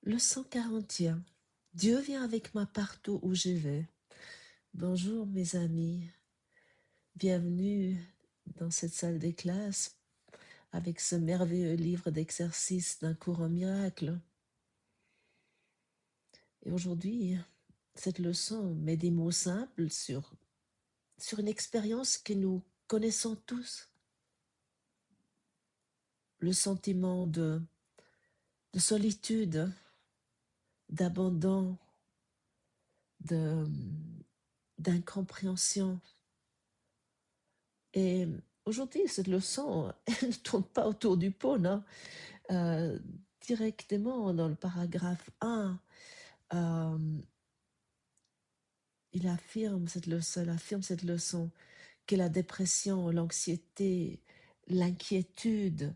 Le 140e. Dieu vient avec moi partout où je vais. Bonjour mes amis, bienvenue dans cette salle des classes avec ce merveilleux livre d'exercices d'un cours en miracle. Et aujourd'hui, cette leçon met des mots simples sur une expérience que nous connaissons tous. Le sentiment de solitude, d'abandon, de, d'incompréhension. Et aujourd'hui, cette leçon, elle ne tourne pas autour du pot, non? Heu, Directement dans le paragraphe 1, hem, elle affirme cette leçon que la dépression, l'anxiété, l'inquiétude,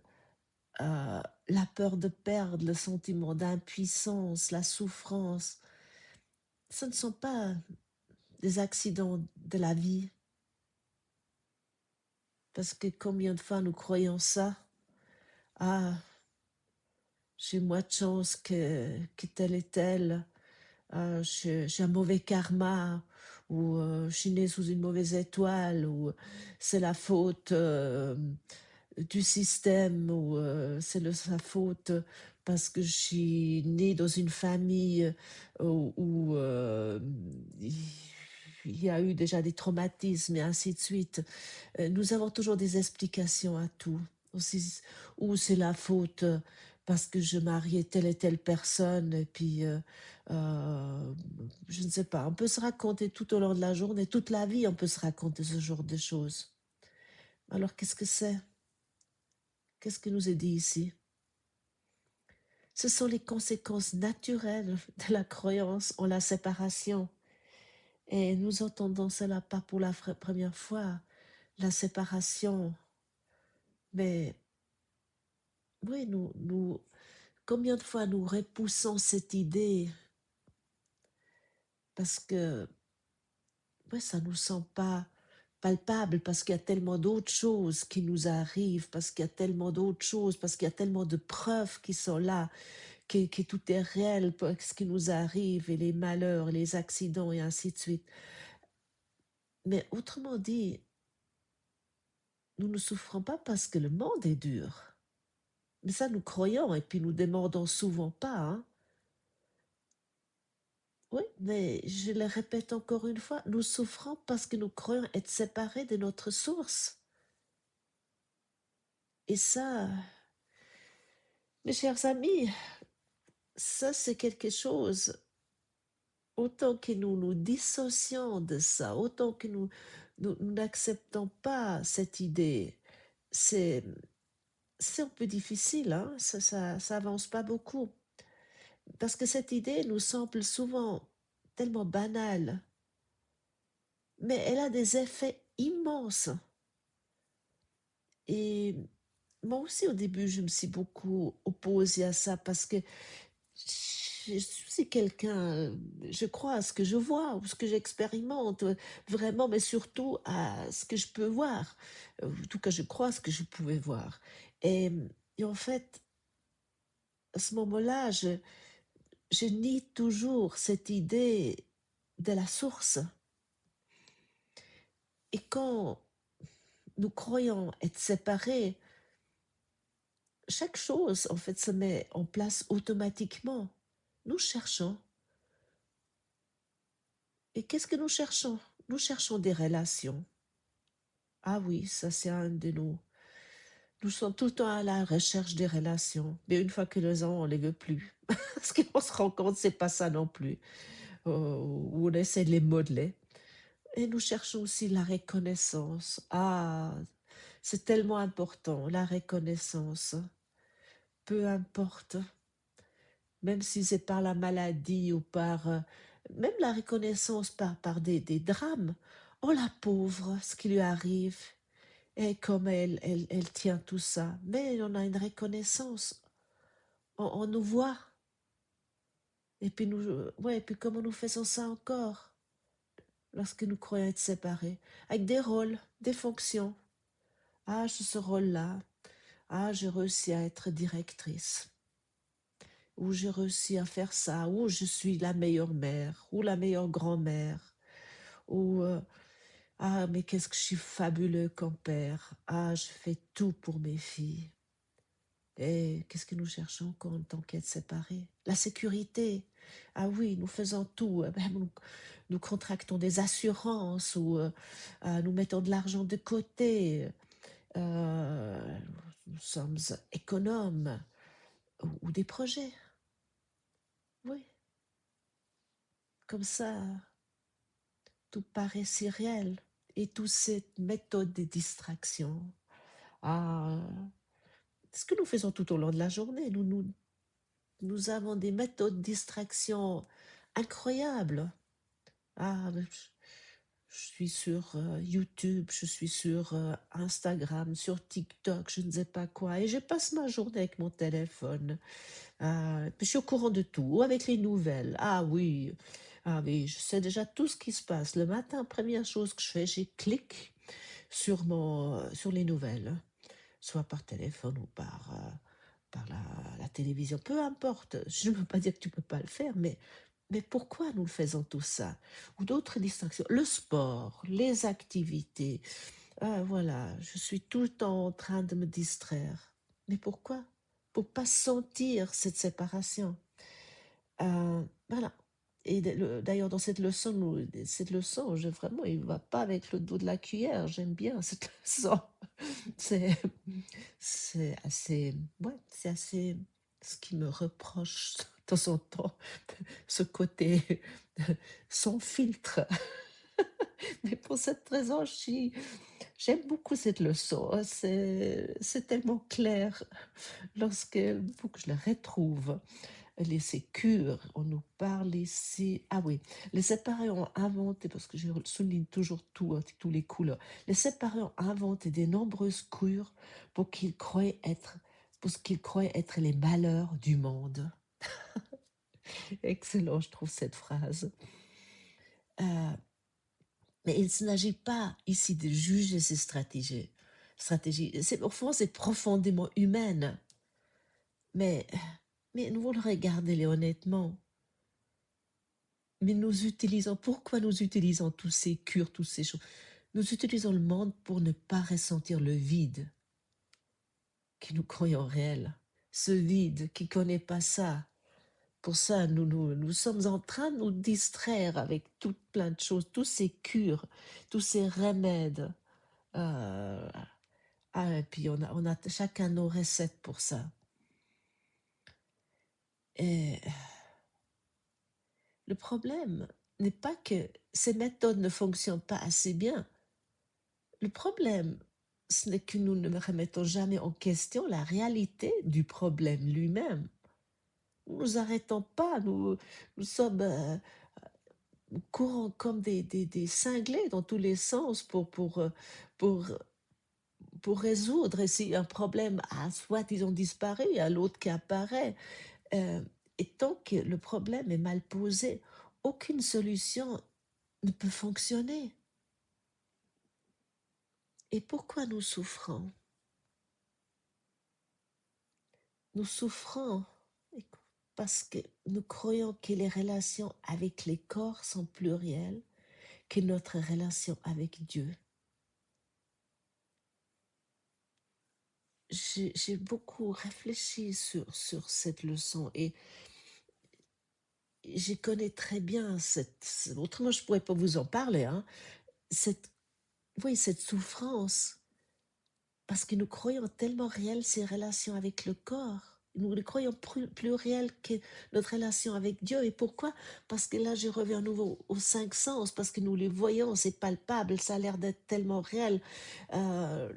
la peur de perdre, le sentiment d'impuissance, la souffrance, ce ne sont pas des accidents de la vie. Parce que combien de fois nous croyons ça? «Ah, j'ai moins de chance que tel et tel. J'ai un mauvais karma ou je suis née sous une mauvaise étoile ou c'est la faute, du système ou c'est sa faute parce que je suis née dans une famille où, il y a eu déjà des traumatismes et ainsi de suite. Nous avons toujours des explications à tout. Aussi, ou c'est la faute parce que je mariais telle et telle personne et puis euh, je ne sais pas. On peut se raconter tout au long de la journée, toute la vie, on peut se raconter ce genre de choses. Alors qu'est-ce que c'est? Qu'est-ce qui nous est dit ici? Ce sont les conséquences naturelles de la croyance en la séparation. Et nous entendons cela pas pour la première fois, la séparation. Mais oui, combien de fois nous repoussons cette idée parce que ouais, ça nous semble pas palpable, parce qu'il y a tellement d'autres choses qui nous arrivent, parce qu'il y a tellement d'autres choses, parce qu'il y a tellement de preuves qui sont là, que tout est réel, ce qui nous arrive, et les malheurs, les accidents, et ainsi de suite. Mais autrement dit, nous ne souffrons pas parce que le monde est dur. Mais ça, nous croyons, et puis nous demandons souvent pas, hein. Oui, mais je le répète encore une fois, nous souffrons parce que nous croyons être séparés de notre source. Et ça, mes chers amis, ça c'est quelque chose, autant que nous nous dissocions de ça, autant que nous n'acceptons pas cette idée, c'est c'est un peu difficile, hein, ça avance pas beaucoup. Parce que cette idée nous semble souvent tellement banale, mais elle a des effets immenses. Et moi aussi, au début, je me suis beaucoup opposée à ça parce que je suis quelqu'un, je crois à ce que je vois ou ce que j'expérimente, vraiment, mais surtout à ce que je peux voir. En tout cas, je crois à ce que je pouvais voir. Et, et en fait, à ce moment-là, je nie toujours cette idée de la source. Et quand nous croyons être séparés, chaque chose, en fait, se met en place automatiquement. Nous cherchons. Et qu'est-ce que nous cherchons? Nous cherchons des relations. Ah oui, ça c'est un de nous. Nous sommes tout le temps à la recherche des relations. Mais une fois que les gens, on les veut plus. Parce qu'on se rend compte, c'est pas ça non plus. On essaie de les modeler. Et nous cherchons aussi la reconnaissance. Ah, c'est tellement important, la reconnaissance. Peu importe. Même si c'est par la maladie ou par même la reconnaissance par des drames. Oh la pauvre, ce qui lui arrive, et comme elle tient tout ça. Mais on a une reconnaissance, on nous voit, et puis ouais, et puis comment nous faisons ça encore lorsque nous croyons être séparés, avec des rôles, des fonctions. Ah, j'ai ce rôle-là. Ah, j'ai réussi à être directrice. ou j'ai réussi à faire ça, ou je suis la meilleure mère, ou la meilleure grand-mère, ou ah, mais qu'est-ce que je suis fabuleux comme père. Ah, je fais tout pour mes filles. Et qu'est-ce que nous cherchons quand en tant qu'être séparés? La sécurité. Ah oui, nous faisons tout. Même nous contractons des assurances ou nous mettons de l'argent de côté. Euh, nous sommes économes ou des projets. Oui, comme ça, tout paraît si réel. Et toute cette méthode de distraction. Ah, ce que nous faisons tout au long de la journée, nous avons des méthodes de distraction incroyables. Ah, je suis sur YouTube, je suis sur Instagram, sur TikTok, je ne sais pas quoi, et je passe ma journée avec mon téléphone. Je suis au courant de tout, ou avec les nouvelles. Ah oui, je sais déjà tout ce qui se passe. Le matin, première chose que je fais, je clique sur les nouvelles, soit par téléphone ou par la télévision, peu importe. Je ne veux pas dire que tu ne peux pas le faire, mais pourquoi nous le faisons tout ça? Ou d'autres distractions, le sport, les activités. Voilà, je suis tout le temps en train de me distraire. Mais pourquoi? Pour pas sentir cette séparation. Voilà. Et d'ailleurs, dans cette leçon, vraiment, il ne va pas avec le dos de la cuillère. J'aime bien cette leçon. C'est, c'est assez, ouais, c'est assez ce qui me reproche de temps en temps, ce côté sans filtre. Mais pour cette raison, j'aime beaucoup cette leçon. C'est tellement clair lorsque, faut que je la retrouve. Les sécures, on nous parle ici. Ah oui, les séparés ont inventé, parce que je souligne toujours tout, avec tous les couleurs. Les séparés ont inventé de nombreuses cures pour qu'ils croient être, pour ce qu'ils croient être les malheurs du monde. Excellent, je trouve cette phrase. Euh, mais il ne s'agit pas ici de juger ces stratégies. Au fond, c'est profondément humaine. Mais, mais nous voulons regarder-les honnêtement. Mais pourquoi nous utilisons tous ces cures, toutes ces choses? Nous utilisons le monde pour ne pas ressentir le vide que nous croyons réel. Ce vide qui ne connaît pas ça. Pour ça, nous sommes en train de nous distraire avec tout plein de choses, tous ces cures, tous ces remèdes. Euh, et puis on a chacun nos recettes pour ça. Et le problème n'est pas que ces méthodes ne fonctionnent pas assez bien. Le problème, ce n'est que nous ne remettons jamais en question la réalité du problème lui-même. Nous nous arrêtons pas, nous sommes courants comme des cinglés dans tous les sens pour, pour résoudre. Et si un problème a soit ils ont disparu, à l'autre qui apparaît, euh, et tant que le problème est mal posé, aucune solution ne peut fonctionner. Et pourquoi nous souffrons? Nous souffrons parce que nous croyons que les relations avec les corps sont plus réelles que notre relation avec Dieu. J'ai beaucoup réfléchi sur cette leçon et je connais très bien autrement je ne pourrais pas vous en parler, hein, cette souffrance. Parce que nous croyons tellement réelles ces relations avec le corps. Nous les croyons plus réelles que notre relation avec Dieu. Et pourquoi? Parce que là, je reviens à nouveau aux cinq sens, parce que nous les voyons, c'est palpable, ça a l'air d'être tellement réel, euh,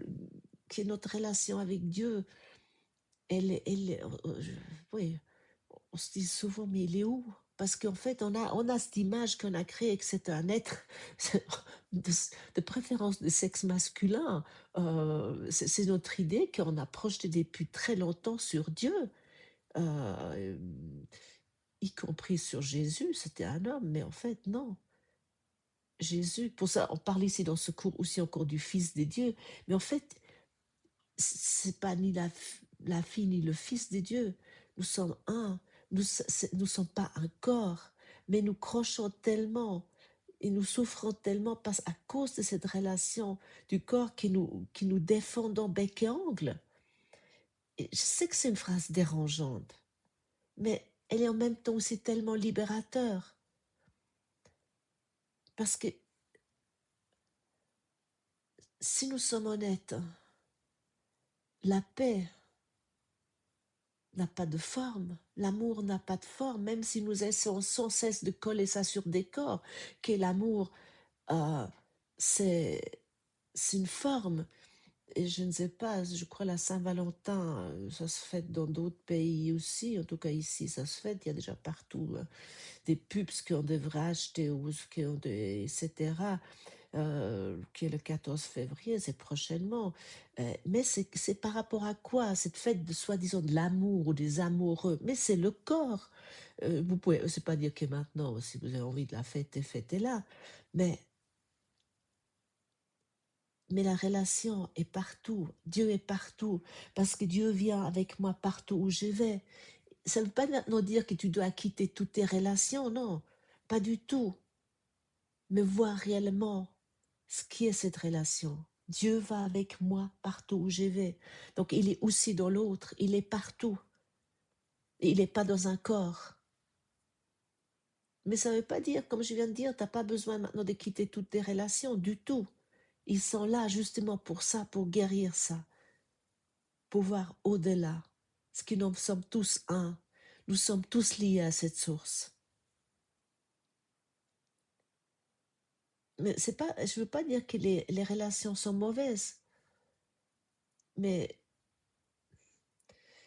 que notre relation avec Dieu, oui, on se dit souvent, mais il est où? Parce qu'en fait, on a cette image qu'on a créée que c'est un être de, de préférence de sexe masculin. C'est notre idée qu'on a projeté depuis très longtemps sur Dieu, euh, y compris sur Jésus. C'était un homme, mais en fait, non. Jésus, pour ça, on parle ici dans ce cours aussi encore du Fils des dieux, mais en fait, c'est pas ni la fille ni le Fils des dieux. Nous sommes un. Nous ne sommes pas un corps, mais nous crochons tellement et nous souffrons tellement à cause de cette relation du corps qui nous défendons bec et ongle. Et je sais que c'est une phrase dérangeante, mais elle est en même temps aussi tellement libérateur. Parce que si nous sommes honnêtes, la paix n'a pas de forme, l'amour n'a pas de forme, même si nous essayons sans cesse de coller ça sur des corps, que l'amour, euh, c'est c'est une forme. Et je ne sais pas, je crois la Saint-Valentin, ça se fête dans d'autres pays aussi, en tout cas ici ça se fête, il y a déjà partout des pubs qu'on devrait acheter, ou etc., qui est le 14 février, c'est prochainement. Mais c'est par rapport à quoi cette fête de soi-disant de l'amour ou des amoureux? Mais c'est le corps. Vous pouvez, c'est pas dire que maintenant, si vous avez envie de la fêter, fêtez-la. Mais la relation est partout. Dieu est partout. Parce que Dieu vient avec moi partout où je vais. Ça ne veut pas maintenant dire que tu dois quitter toutes tes relations, non. Pas du tout. Mais voir réellement ce qui est cette relation. Dieu va avec moi partout où je vais. Donc il est aussi dans l'autre. Il est partout. Et il n'est pas dans un corps. Mais ça ne veut pas dire, comme je viens de dire, tu n'as pas besoin maintenant de quitter toutes tes relations du tout. Ils sont là justement pour ça, pour guérir ça. Pour voir au-delà, ce que nous sommes tous un, nous sommes tous liés à cette source. Mais c'est pas, je veux pas dire que les relations sont mauvaises, mais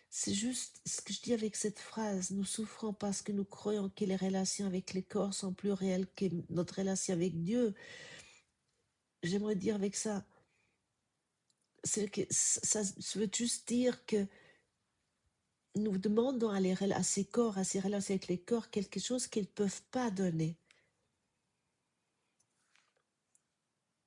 c'est juste ce que je dis avec cette phrase, nous souffrons parce que nous croyons que les relations avec les corps sont plus réelles que notre relation avec Dieu. J'aimerais dire avec ça, c'est que ça veut juste dire que nous demandons à ces corps, à ces relations avec les corps, quelque chose qu'ils ne peuvent pas donner.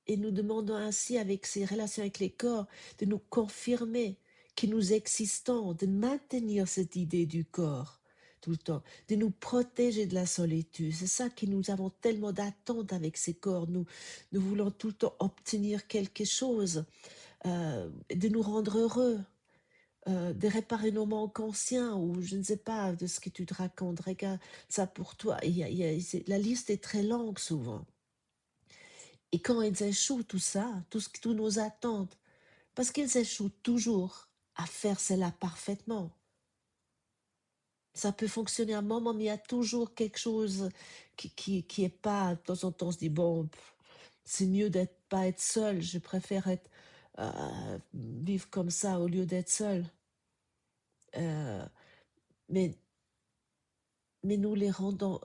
Et nous demandons ainsi, avec ces relations avec les corps, de nous confirmer que nous existons, de maintenir cette idée du corps tout le temps, de nous protéger de la solitude. C'est ça que nous avons tellement d'attentes avec ces corps. Nous voulons tout le temps obtenir quelque chose, de nous rendre heureux, de réparer nos manques conscients, ou je ne sais pas, de ce que tu te racontes. Regarde ça pour toi. La liste est très longue souvent. Et quand ils échouent, tout ça, toutes nos attentes, parce qu'ils échouent toujours à faire cela parfaitement. Ça peut fonctionner un moment, mais il y a toujours quelque chose qui est pas, de temps en temps, on se dit, bon, c'est mieux d'être pas être seul, je préfère vivre comme ça au lieu d'être seul. Euh, mais, mais nous les rendons,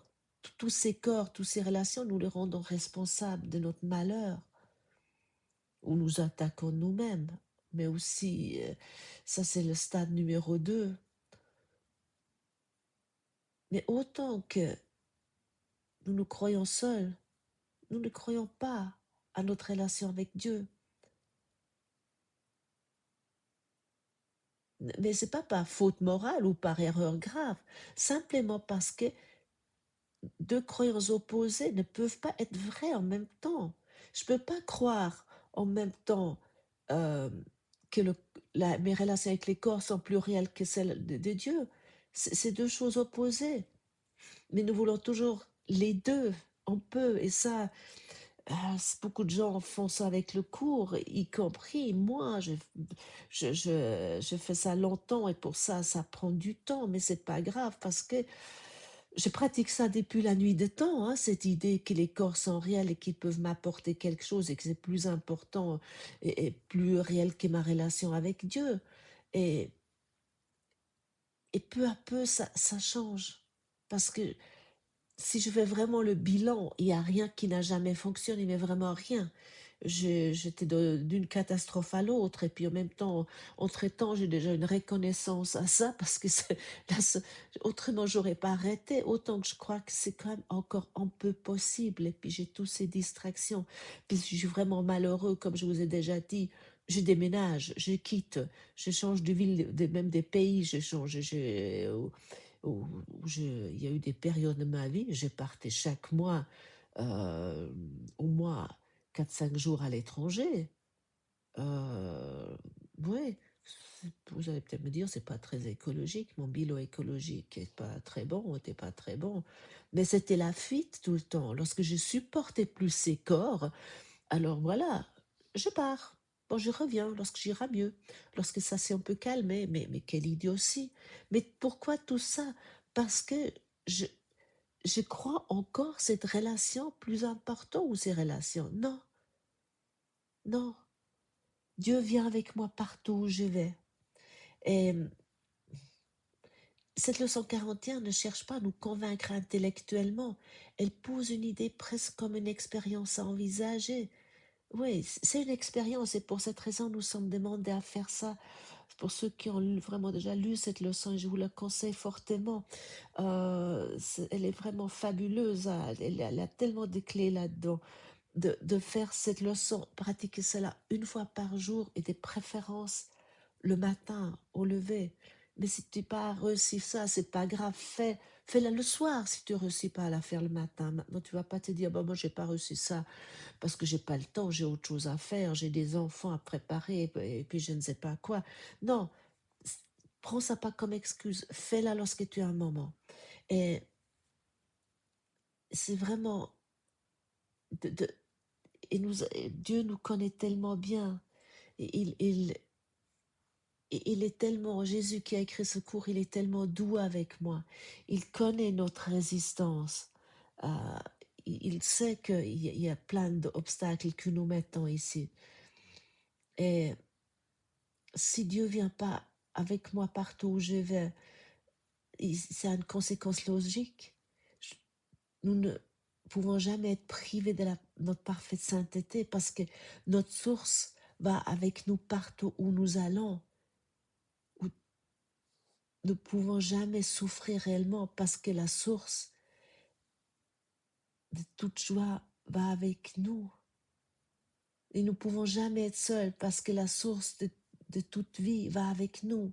tous ces corps, toutes ces relations, nous les rendons responsables de notre malheur, où nous attaquons nous-mêmes. Mais aussi, ça c'est le stade numéro 2. Mais autant que nous nous croyons seuls, nous ne croyons pas à notre relation avec Dieu. Mais ce n'est pas par faute morale ou par erreur grave, simplement parce que deux croyances opposées ne peuvent pas être vraies en même temps. Je ne peux pas croire en même temps euh, que mes relations avec les corps sont plus réelles que celles de Dieu. C'est deux choses opposées. Mais nous voulons toujours les deux. On peut, et ça, beaucoup de gens font ça avec le cours, y compris moi. Je fais ça longtemps et pour ça, ça prend du temps, mais c'est pas grave parce que je pratique ça depuis la nuit des temps, hein, cette idée que les corps sont réels et qu'ils peuvent m'apporter quelque chose et que c'est plus important et plus réel que ma relation avec Dieu. Et, et peu à peu, ça change. Parce que si je fais vraiment le bilan, il n'y a rien qui n'a jamais fonctionné, mais vraiment rien. J'étais d'une catastrophe à l'autre, et puis en même temps, entre-temps, j'ai déjà une reconnaissance à ça, parce que autrement, j'aurais pas arrêté. Autant que je crois que c'est quand même encore un peu possible, et puis j'ai toutes ces distractions. Puis je suis vraiment malheureux, comme je vous ai déjà dit. Je déménage, je quitte, je change de ville, même des pays, je change. Où il y a eu des périodes de ma vie, je partais chaque mois, euh, au moins 4 5 jours à l'étranger. Ouais, vous allez peut-être me dire, c'est pas très écologique, mon bilan écologique est pas très bon, était pas très bon, mais c'était la fuite tout le temps. Lorsque je supportais plus ces corps, alors voilà, je pars. Bon, je reviens lorsque j'irai mieux, lorsque ça s'est un peu calmé, mais quelle idiotie. Mais pourquoi tout ça? Parce que je, je crois encore cette relation plus importante ou ces relations. Non, non. Dieu vient avec moi partout où je vais. Et cette leçon 41 ne cherche pas à nous convaincre intellectuellement. Elle pose une idée presque comme une expérience à envisager. Oui, c'est une expérience et pour cette raison, nous sommes demandés à faire ça. Pour ceux qui ont vraiment déjà lu cette leçon, je vous la conseille fortement. Elle est vraiment fabuleuse, hein. Elle a tellement de clés là-dedans. De faire cette leçon, pratiquer cela une fois par jour et des préférences le matin au lever. Mais si tu n'as pas réussi ça, c'est pas grave, fais-la le soir si tu ne réussis pas à la faire le matin. Maintenant, tu vas pas te dire, bon, moi, j'ai pas réussi ça parce que j'ai pas le temps, j'ai autre chose à faire, j'ai des enfants à préparer et puis je ne sais pas quoi. Non, prends ça pas comme excuse, fais-la lorsque tu as un moment. Et c'est vraiment de, de- et Dieu nous connaît tellement bien. Et il est tellement, Jésus qui a écrit ce cours, il est tellement doux avec moi. Il connaît notre résistance. Euh, il sait qu'il y a plein d'obstacles que nous mettons ici. Et si Dieu vient pas avec moi partout où je vais, c'est une conséquence logique. Je- Nous ne pouvons jamais être privés de notre parfaite sainteté parce que notre source va avec nous partout où nous allons. Où nous ne pouvons jamais souffrir réellement parce que la source de toute joie va avec nous. Et nous ne pouvons jamais être seuls parce que la source de toute vie va avec nous.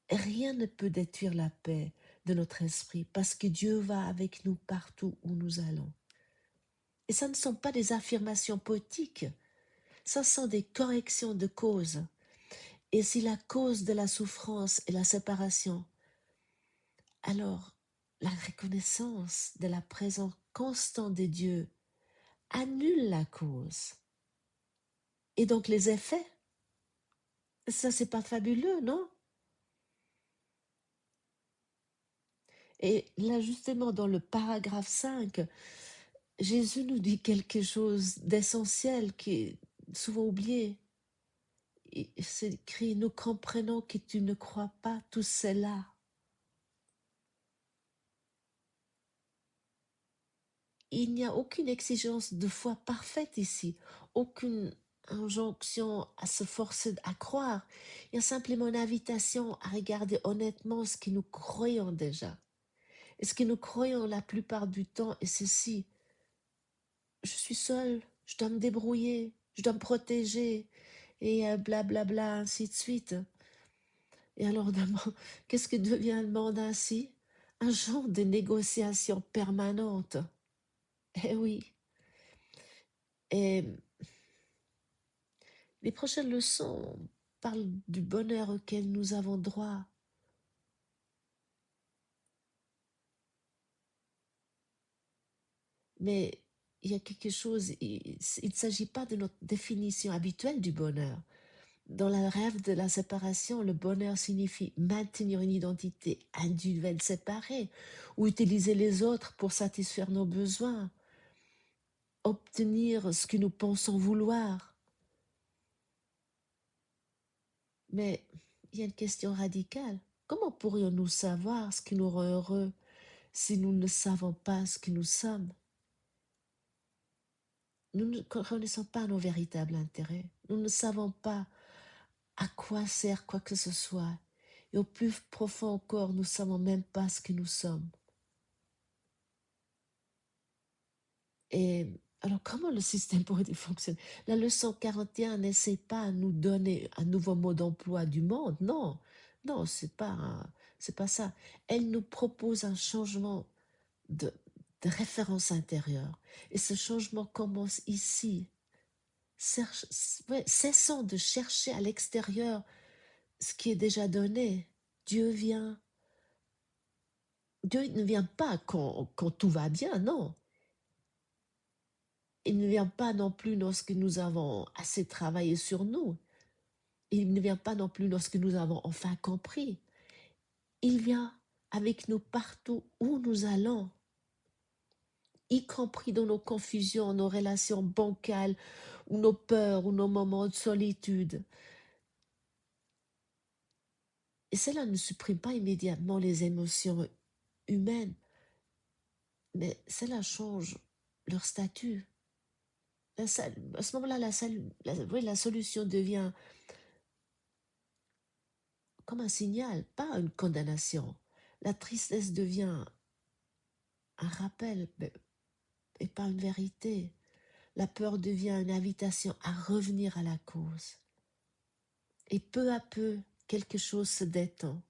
Rien ne peut détruire la paix de notre esprit parce que Dieu va avec nous partout où nous allons. Et ça ne sont pas des affirmations poétiques, ça sont des corrections de causes. Et si la cause de la souffrance est la séparation, alors la reconnaissance de la présence constante de Dieu annule la cause. Et donc les effets, ça c'est pas fabuleux, non? Et là justement dans le paragraphe 5, Jésus nous dit quelque chose d'essentiel qui est souvent oublié. C'est écrit, nous comprenons que tu ne crois pas tout cela. Il n'y a aucune exigence de foi parfaite ici, aucune injonction à se forcer à croire. Il y a simplement une invitation à regarder honnêtement ce que nous croyons déjà. Et ce que nous croyons la plupart du temps est ceci: je suis seule, je dois me débrouiller, je dois me protéger, et blablabla, bla, bla, ainsi de suite. Et alors, qu'est-ce que devient le monde ainsi? Un genre de négociation permanente. Eh oui. Et les prochaines leçons parlent du bonheur auquel nous avons droit. Mais il y a quelque chose, il ne s'agit pas de notre définition habituelle du bonheur. Dans le rêve de la séparation, le bonheur signifie maintenir une identité individuelle séparée ou utiliser les autres pour satisfaire nos besoins, obtenir ce que nous pensons vouloir. Mais il y a une question radicale. Comment pourrions-nous savoir ce qui nous rend heureux si nous ne savons pas ce que nous sommes? Nous ne connaissons pas nos véritables intérêts. Nous ne savons pas à quoi sert quoi que ce soit. Et au plus profond encore, nous ne savons même pas ce que nous sommes. Et alors, comment le système pourrait-il fonctionner? La leçon 41 n'essaie pas à nous donner un nouveau mode d'emploi du monde. Non, non, c'est pas ça. Elle nous propose un changement de, de référence intérieure. Et ce changement commence ici. Cessons de chercher à l'extérieur ce qui est déjà donné. Dieu vient. Dieu ne vient pas quand tout va bien, non. Il ne vient pas non plus lorsque nous avons assez travaillé sur nous. Il ne vient pas non plus lorsque nous avons enfin compris. Il vient avec nous partout où nous allons, y compris dans nos confusions, nos relations bancales, ou nos peurs, ou nos moments de solitude. Et cela ne supprime pas immédiatement les émotions humaines, mais cela change leur statut. À ce moment-là, la solution devient comme un signal, pas une condamnation. La tristesse devient un rappel et pas une vérité. La peur devient une invitation à revenir à la cause. Et peu à peu, quelque chose se détend.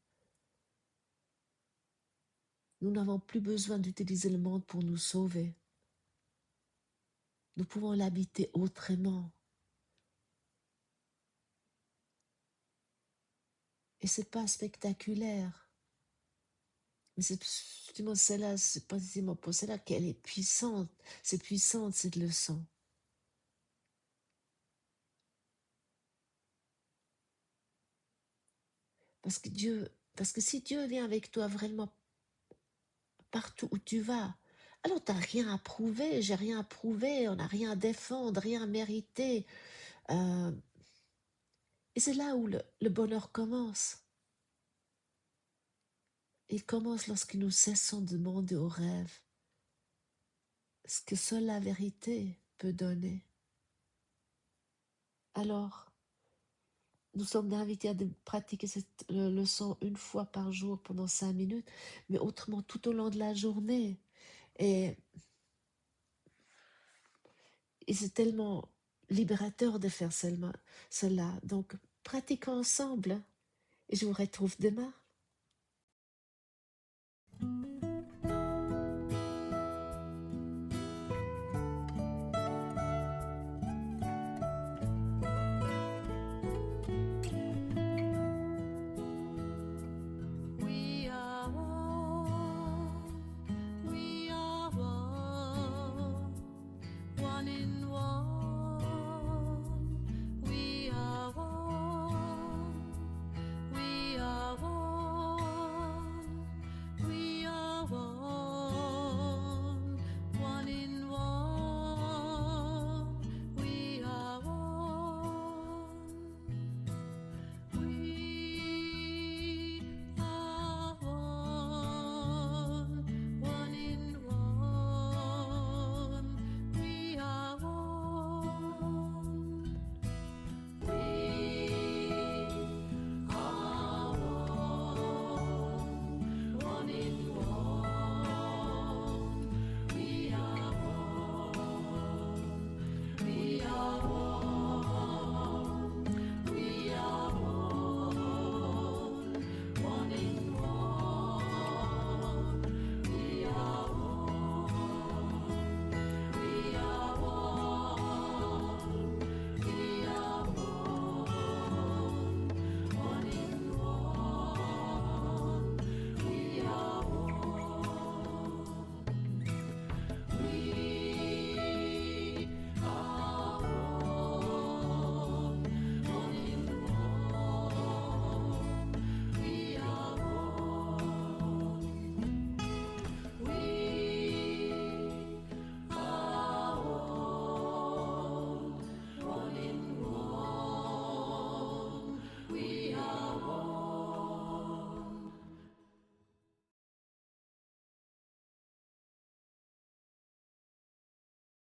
Nous n'avons plus besoin d'utiliser le monde pour nous sauver. Nous pouvons l'habiter autrement. Et c'est pas spectaculaire. Mais c'est justement celle-là, c'est précisément pour cela qu'elle est puissante. C'est puissante, cette leçon. Parce que si Dieu vient avec toi vraiment partout où tu vas, alors tu n'as rien à prouver, j'ai rien à prouver, on n'a rien à défendre, rien à mériter. Euh, et c'est là où le bonheur commence. Il commence lorsque nous cessons de demander au rêve ce que seule la vérité peut donner. Alors, nous sommes invités à pratiquer cette leçon une fois par jour pendant 5 minutes, mais autrement tout au long de la journée. Et c'est tellement libérateur de faire cela. Donc, pratiquons ensemble et je vous retrouve demain.